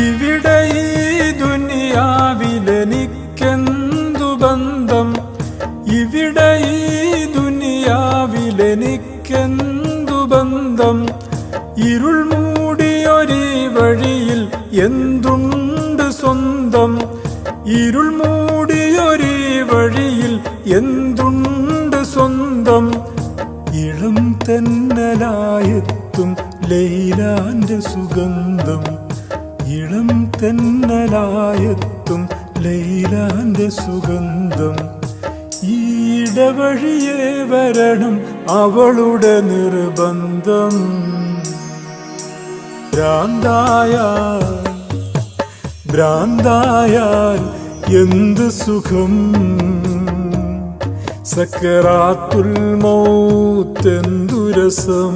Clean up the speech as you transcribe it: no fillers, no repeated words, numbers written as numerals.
ഇവിടെ ഈ ദുനിയാവിലെനിക്കെന്തു ബന്ധം, ഇവിടെ ഈ ദുനിയാവിലെനിക്കെന്തു ബന്ധം. ഇരുൾ മൂടിയൊരീ വഴിയിൽ എന്തുണ്ട് സ്വന്തം, ഇരുൾ മൂടിയൊരീ വഴിയിൽ എന്തുണ്ട് സ്വന്തം. ഇളം തെന്നലായെത്തും ലൈലാന്റെ സുഗന്ധം, ഇളം തെന്നലായെത്തും ലൈലാന്റെ സുഗന്ധം. ഈടവഴിയേ വരണം അവളുടെ നിർബന്ധം. ഭ്രാന്തായാൽ എന്ത് സുഖം, സക്കറാത്തുൽ മൗത്ത് എന്തു രസം.